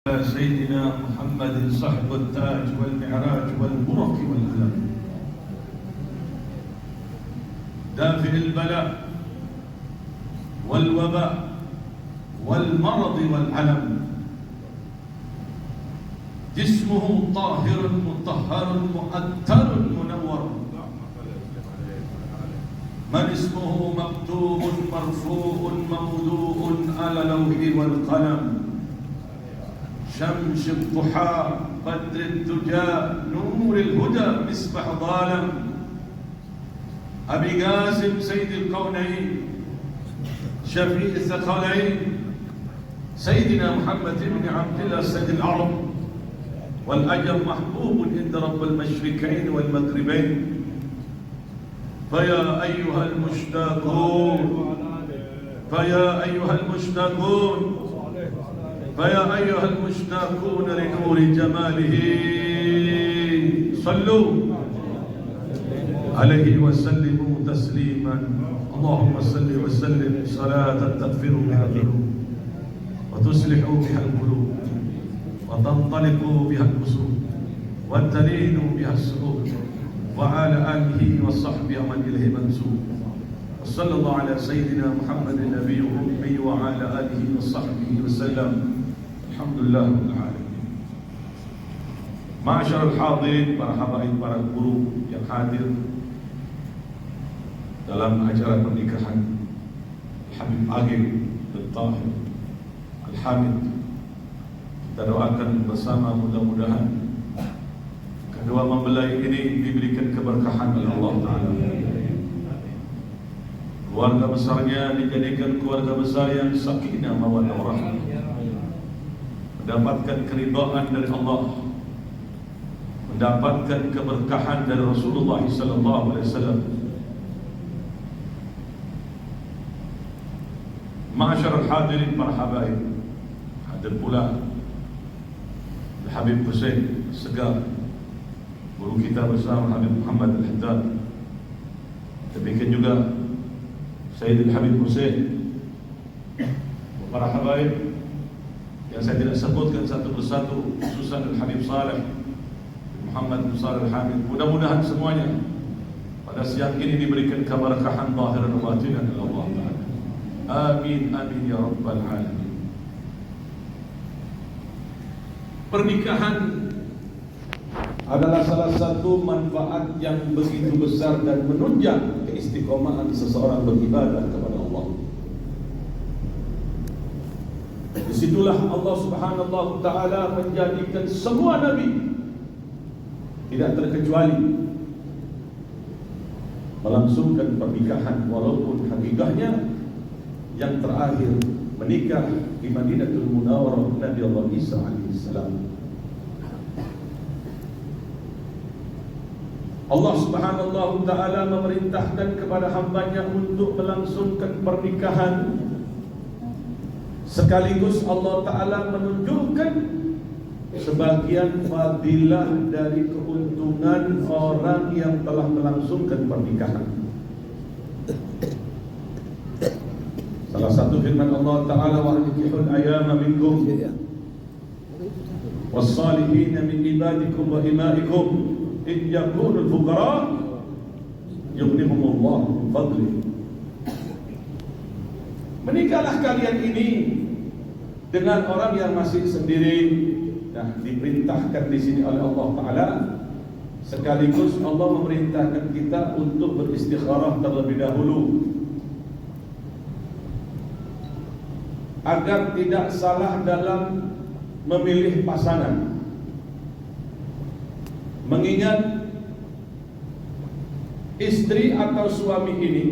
سيدنا محمد صاحب التاج والمعراج والبرق والألم دافع البلاء والوباء والمرض والعلم جسمه طاهر مطهر مؤثر منور من اسمه مكتوب مرفوع موضوع على اللوح والقلم شمس الضحى بدر الدجى نور الهدى مصباح ظالم أبي قاسم سيد الكونين شفيع الثقلين سيدنا محمد بن عبد الله سيد العرب والأجر محبوب عند رب المشرقين والمغربين فيا أيها المشتاقون فيا أيها المشتاقون لنور جماله صلوا عليه وسلموا تسليما اللهم صل وسلم صلاة تغفر بها الذنوب وتصلح بها القلوب وتنطلق بها القصور وتلين بها الصدور وعلى آله وصحبه من إليه منسوب وصلى الله على سيدنا محمد النبي الأمي وعلى آله وصحبه وسلم Alhamdulillah Rabbil Alamin. Ma'asyarul hadirin, para habaib, para guru yang hadir dalam acara pernikahan Habib Agil bin Tahir Al-Hamid, kita doakan bersama mudah-mudahan kedua mempelai ini diberikan keberkahan oleh Allah Ta'ala. Keluarga besarnya dijadikan keluarga besar yang sakinah mawaddah warahmah, mendapatkan keridhaan dari Allah, mendapatkan keberkahan dari Rasulullah sallallahu alaihi wasallam. Ma'asyarul hadirin, para habaib, hadir pula Habib Hussein Segar, guru kita bersama Habib Muhammad Al-Haddad. Demikian juga Sayyidil Habib Hussein. Para habaib yang saya tidak sebutkan satu persatu, khususan Al-Habib Saleh Muhammad bin Saleh Al-Hamid, mudah-mudahan semuanya pada siang ini diberikan keberkahan zahiran wa batinan oleh Allah Ta'ala. Amin, amin ya Rabbal Alamin. Pernikahan adalah salah satu manfaat yang begitu besar dan menunjang keistiqomahan seseorang beribadah kepada Allah. Disitulah Allah Subhanahu wa Ta'ala menjadikan semua Nabi tidak terkecuali melangsungkan pernikahan, walaupun hakikatnya yang terakhir menikah di Madinatul Munawwarah Nabi Allah Isa alaihissalam. Allah Subhanahu wa Ta'ala memerintahkan kepada hambanya untuk melangsungkan pernikahan, sekaligus Allah Ta'ala menunjukkan sebagian fadilah dari keuntungan orang yang telah melangsungkan pernikahan. Salah satu firman Allah Ta'ala, wa ankihul ayama minkum was-salihin min ibadikum wa imaikum in yakunul fuqara yughnihumullah min fadlih. Menikahlah kalian ini dengan orang yang masih sendiri. Nah, diperintahkan di sini oleh Allah Ta'ala, sekaligus Allah memerintahkan kita untuk beristikharah terlebih dahulu agar tidak salah dalam memilih pasangan. Mengingat istri atau suami ini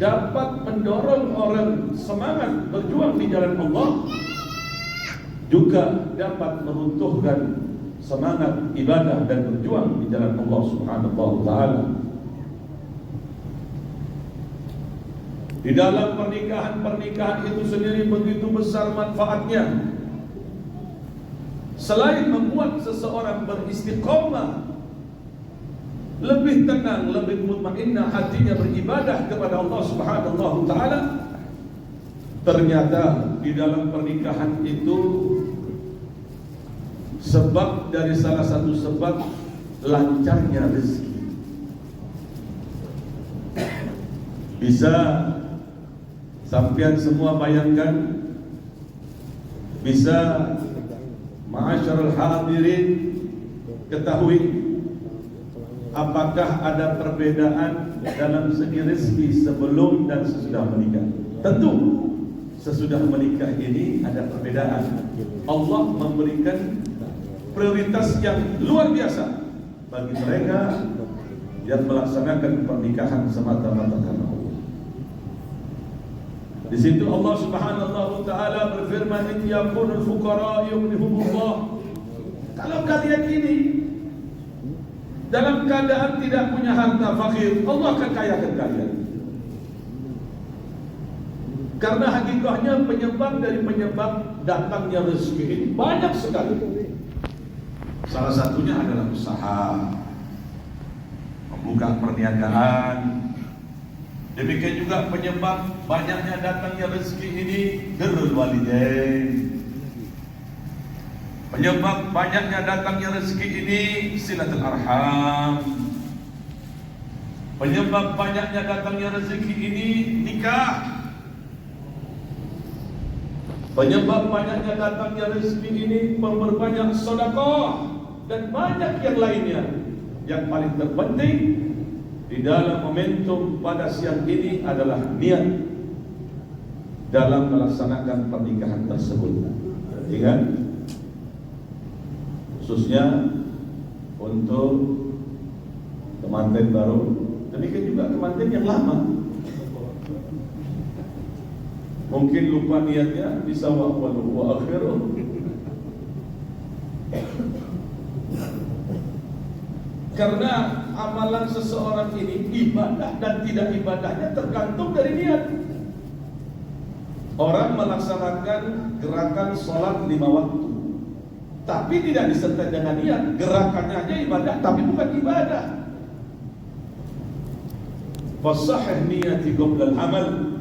dapat mendorong orang semangat berjuang di jalan Allah, juga dapat meruntuhkan semangat ibadah dan berjuang di jalan Allah Subhanahu wa Ta'ala. Di dalam pernikahan itu sendiri begitu besar manfaatnya. Selain membuat seseorang beristiqomah, lebih tenang, lebih mutmainnah hatinya beribadah kepada Allah Subhanahu wa Ta'ala, ternyata di dalam pernikahan itu sebab dari salah satu sebab lancarnya rezeki. Bisa sampean semua bayangkan, bisa ma'asyarul hadirin ketahui apakah ada perbedaan dalam segi rezeki sebelum dan sesudah menikah? Tentu sesudah menikah ini ada perbedaan. Allah memberikan prioritas yang luar biasa bagi mereka yang melaksanakan pernikahan semata-mata karena Allah. Di situ Allah Subhanahu wa taala berfirman, "In yakunul fuqara yughnihumullah." Kalau kalian ini dalam keadaan tidak punya harta, fakir, Allah akan kayakan kalian. Karena hakikatnya penyebab dari penyebab datangnya rezeki ini banyak sekali. Salah satunya adalah usaha, membuka perniagaan. Demikian juga penyebab banyaknya datangnya rezeki ini birrul walidain. Penyebab banyaknya datangnya rezeki ini silatul arham. Penyebab banyaknya datangnya rezeki ini nikah. Penyebab banyaknya datangnya rezeki ini memperbanyak sedekah dan banyak yang lainnya. Yang paling terpenting di dalam momentum pada siang ini adalah niat dalam melaksanakan pernikahan tersebut. Ingat, khususnya untuk kemanten baru, demikian juga kemanten yang lama. Mungkin lupa niatnya, bisa wa akhiruh. Karena amalan seseorang ini, ibadah dan tidak ibadahnya tergantung dari niat. Orang melaksanakan gerakan sholat 5 waktu, tapi tidak disertai dengan niat. Gerakannya aja ibadah, tapi bukan ibadah. Fasahih niyati qabla al-amal.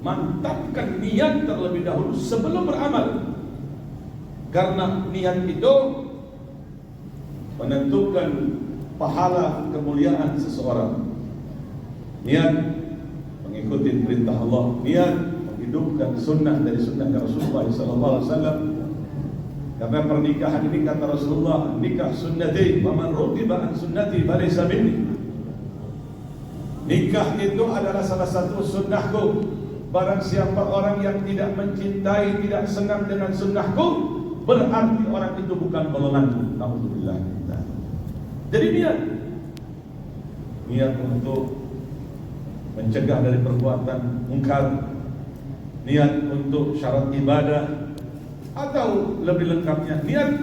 Mantapkan niat terlebih dahulu sebelum beramal. Karena niat itu menentukan pahala kemuliaan seseorang. Niat mengikuti perintah Allah, niat menghidupkan sunnah dari sunnah Rasulullah SAW. Karena pernikahan ini kata Rasulullah, nikah sunnati, wa man rughiba an sunnati falaysa minni. Nikah itu adalah salah satu sunnahku. Barang siapa orang yang tidak mencintai, tidak senang dengan sunnahku, berarti orang itu bukan golonganku. Alhamdulillah. Jadi niat untuk mencegah dari perbuatan mungkar, niat untuk syarat ibadah, atau lebih lengkapnya niat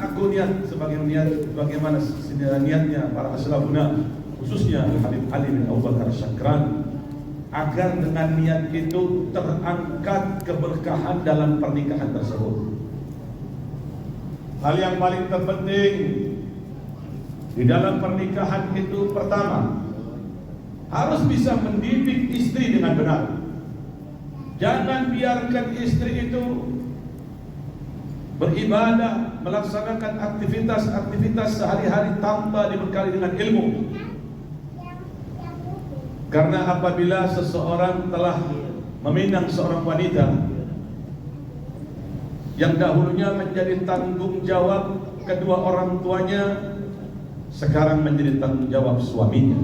sebagaimana niatnya para aslafuna, khususnya Habib Ali bin Abu Bakar Syakran, agar dengan niat itu terangkat keberkahan dalam pernikahan tersebut. Hal yang paling terpenting di dalam pernikahan itu, pertama, harus bisa mendidik istri dengan benar. Jangan biarkan istri itu beribadah, melaksanakan aktivitas sehari-hari tanpa dibekali dengan ilmu. Karena apabila seseorang telah meminang seorang wanita yang dahulunya menjadi tanggung jawab kedua orang tuanya, sekarang menjadi tanggung jawab suaminya.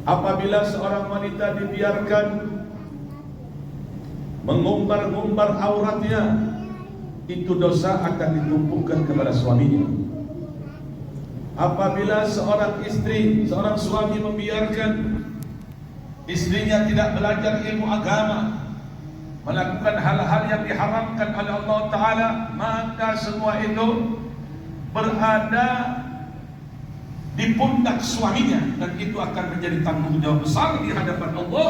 Apabila seorang wanita dibiarkan mengumbar-ngumbar auratnya, itu dosa akan ditumpukan kepada suaminya. Apabila seorang istri, seorang suami membiarkan istrinya tidak belajar ilmu agama, melakukan hal-hal yang diharamkan oleh Allah Ta'ala, maka semua itu berada di pundak suaminya, dan itu akan menjadi tanggung jawab besar di hadapan Allah.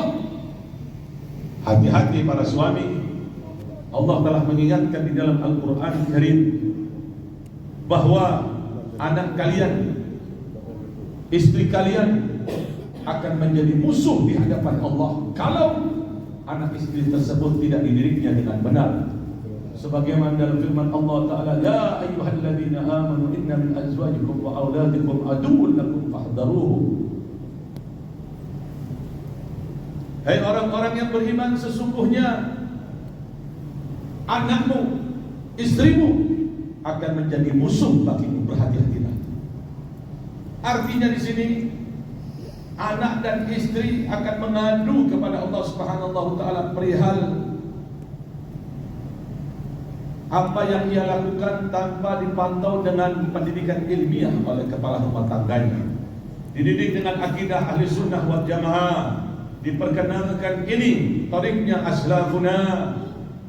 Hati-hati para suami. Allah telah mengingatkan di dalam Al-Quran Karim bahwa anak kalian, istri kalian akan menjadi musuh di hadapan Allah kalau anak istri tersebut tidak dididiknya dengan benar. sebagaimana dalam firman Allah Ta'ala, ya ayyuhalladzina amanu inna min azwajikum wa auladikum aduwwun lakum fahdharuhu. Hai orang-orang yang beriman, sesungguhnya anakmu, istrimu akan menjadi musuh bagimu, berhati-hatilah. Artinya di sini anak dan istri akan mengadu kepada Allah Subhanahu wa taala perihal apa yang ia lakukan tanpa dipantau dengan pendidikan ilmiah oleh kepala rumah tangganya. Dididik dengan akidah ahli sunnah wal jamaah. Diperkenalkan ini tariknya aslafuna,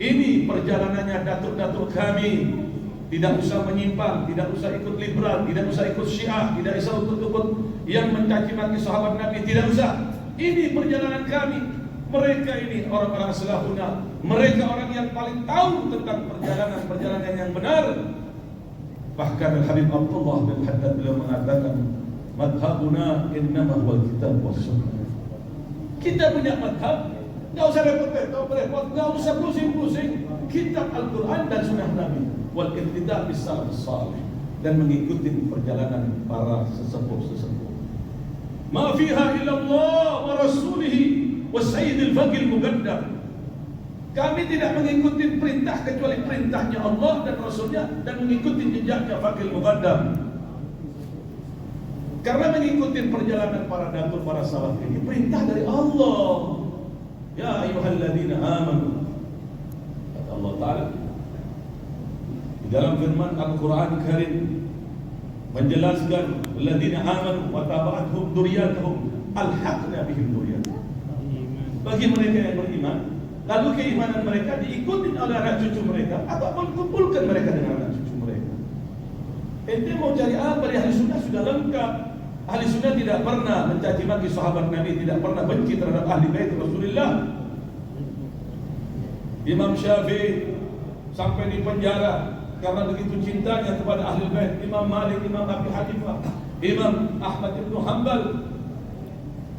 ini perjalanannya datuk-datuk kami. Tidak usah menyimpang, tidak usah ikut liberal, tidak usah ikut syiah, tidak usah ikut yang mencaci maki sahabat Nabi, tidak usah. Ini perjalanan kami. Mereka ini orang-orang salafuna, mereka orang yang paling tahu tentang perjalanan-perjalanan yang benar. Bahkan Habib Abdullah bin Haddad beliau mengatakan, madhabuna innama huwal kitab was sunnah. Kita punya madhab, enggak usah repot-repot, enggak usah pusing-pusing. Kitab Al-Quran dan Sunnah Nabi, wal iqtida' bis salafus salih, dan mengikuti perjalanan para sesepuh-sesepuh. Ma fiha illallah wa rasulihi wa sayyidil faqil muqaddam. Kami tidak mengikuti perintah kecuali perintahnya Allah dan Rasulnya, dan mengikuti jejaknya faqil muqaddam. Karena mengikuti perjalanan para datuk, para salaf ini perintah dari Allah. Ya ayyuhalladzina amanu, kata Allah Ta'ala di dalam firman Al-Quran Karim menjelaskan, alladzina amanu wa taba'athum dzurriyyatuhum alhaqna bihim dzurriyyatuhum. Bagi mereka yang beriman, lalu keimanan mereka diikuti oleh anak cucu mereka, ataupun kumpulkan mereka dengan anak cucu mereka. Ente mau cari apa? Di ahli sunnah sudah lengkap. Ahli sunnah tidak pernah mencaci maki sahabat Nabi, tidak pernah benci terhadap ahli bait Rasulullah. Imam Syafi'i sampai di penjara karena begitu cintanya kepada ahli bait. Imam Malik, Imam Abi Hanifah, Imam Ahmad bin Hanbal.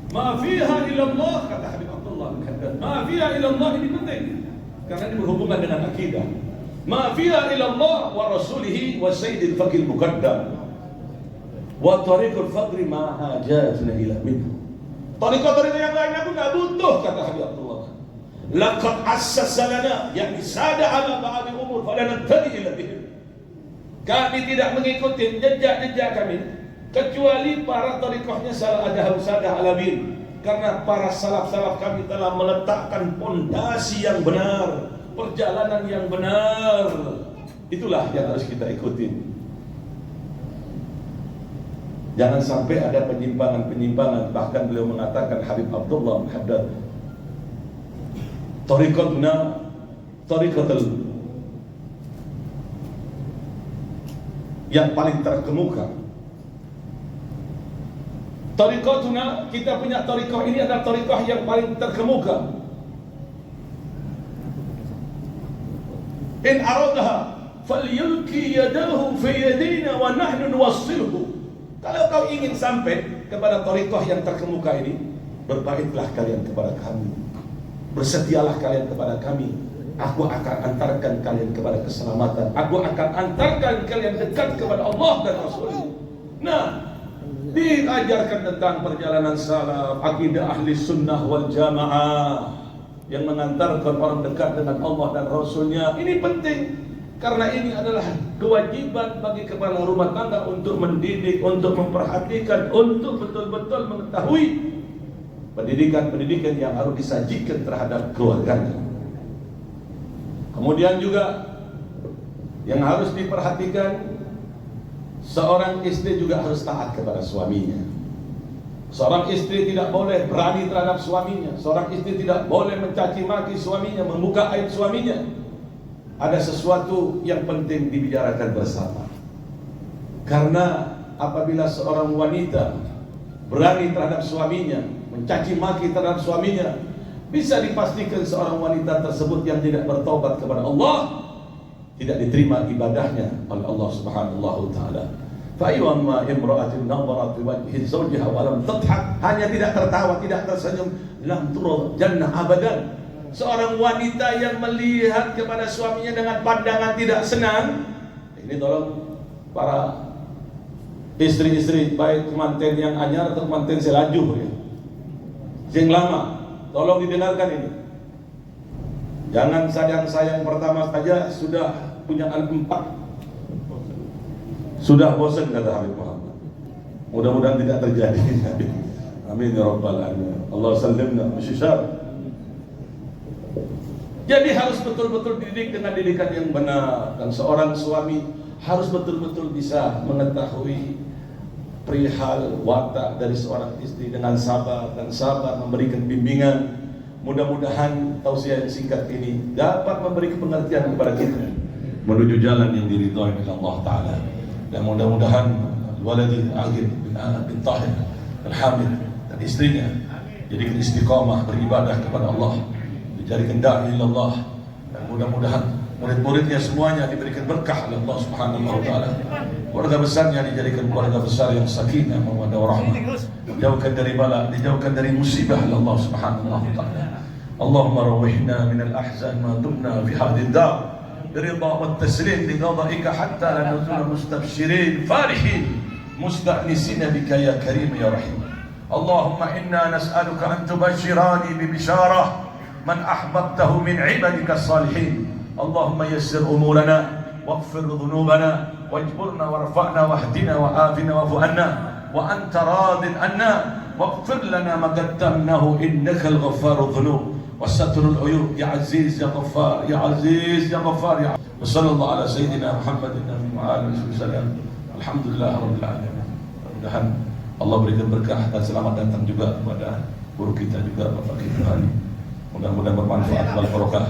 Ma fiha illallah, kata Habib Abdullah bin Haddad. Ma fiha illallah ini penting karena ini berhubungan dengan akidah. Ma fiha illallah wa rasulihi wa sayyidil faqil muqaddam. Wa tariqul faqri ma hajatna ila minhu. Tariqah-tariqah yang lain aku enggak butuh, kata Habib Abdullah. Laqad assasa lana, yakni sada ala ba'di umur falana tadi ila bihim. Kami tidak mengikuti jejak-jejak kami kecuali para tariqahnya sadah alabin. Karena para salaf-salaf kami telah meletakkan pondasi yang benar, perjalanan yang benar. Itulah yang harus kita ikuti. Jangan sampai ada penyimpangan-penyimpangan. Bahkan beliau mengatakan, Habib Abdullah bin Haddad, tariqatuna tariqatul yang paling terkemuka. Tariqatuna, kita punya tariqah ini adalah tariqah yang paling terkemuka. In aradaha falyulki yadahu fi yadina wa nahnu nuwassilhu. Kalau kau ingin sampai kepada tariqah yang terkemuka ini, berbaiklah kalian kepada kami, bersetialah kalian kepada kami. Aku akan antarkan kalian kepada keselamatan. Aku akan antarkan kalian dekat kepada Allah dan Rasulnya. Nah, diajarkan tentang perjalanan salaf, akidah ahli sunnah wal jamaah yang mengantarkan orang dekat dengan Allah dan Rasulnya. Ini penting. Karena ini adalah kewajiban bagi kepala rumah tangga untuk mendidik, untuk memperhatikan, untuk betul-betul mengetahui pendidikan-pendidikan yang harus disajikan terhadap keluarganya. Kemudian juga yang harus diperhatikan, seorang istri juga harus taat kepada suaminya. Seorang istri tidak boleh berani terhadap suaminya. Seorang istri tidak boleh mencaci maki suaminya, membuka aib suaminya. Ada sesuatu yang penting dibicarakan bersama. Karena apabila seorang wanita berani terhadap suaminya, mencaci maki terhadap suaminya, bisa dipastikan seorang wanita tersebut yang tidak bertaubat kepada Allah tidak diterima ibadahnya oleh Allah Subhanahu wa taala. Fa ayyuma imra'atin nazarat fi wajhi zawjiha wa lam tadhhak, hanya tidak tertawa, tidak tersenyum, lam turad jannah abadan. Seorang wanita yang melihat kepada suaminya dengan pandangan tidak senang. Ini tolong para istri-istri, baik kemanten yang anyar atau kemanten selaju ya, yang lama, tolong didengarkan ini. Jangan sayang-sayang pertama saja sudah punya anak 4, sudah bosan, kata Habib Muhammad. Mudah-mudahan tidak terjadi. Amin ya rabbal alamin. Allah sallimna bisyishar. Jadi harus betul-betul dididik dengan didikan yang benar. Dan seorang suami harus betul-betul bisa mengetahui perihal watak dari seorang istri dengan sabar dan sabar memberikan bimbingan. Mudah-mudahan tausiah yang singkat ini dapat memberi pengertian kepada kita menuju jalan yang diridhoi oleh Allah Ta'ala. Dan mudah-mudahan waladi Agil bin Tahir Al-Hamid dan istrinya jadikan istiqamah beribadah kepada Allah, dijadikan da'i ilallah, dan mudah-mudahan murid-muridnya semuanya diberikan berkah oleh Allah Subhanahu wa Ta'ala. Keluarga besarnya dijadikan keluarga besar yang sakinah, mawaddah warahmah, dijauhkan dari bala, dijauhkan dari musibah oleh Allah Subhanahu wa Ta'ala. Allahumma rawihna min al-ahzan ma dumna fi hadhihi ad-dar biridha wa taslim li qada'ika hatta la nazula mustabshirin farihin musta'nisina bika ya karim ya rahim. Allahumma inna nas'aluka an tubashshirani bi bisharah man ahbabtahu min ibadika as-salihin. Allahumma yassir umurana waghfir dhunubana wajburna warfa'na wahdina wa'afina wa'fu anna wa anta radin anna waghfir lana ma qaddamnahu innakal ghaffarudh dhunub wasatrul uyub ya aziz ya ghaffar ya aziz ya ghaffar ya sallallahu ala sayyidina Muhammadin wa alihi wasallam. Alhamdulillah rabbil alamin. Mudah-mudahan Allah berikan berkah dan selamat datang juga kepada guru kita juga Bapak Kiai. Mudah-mudahan bermanfaat wal barokah.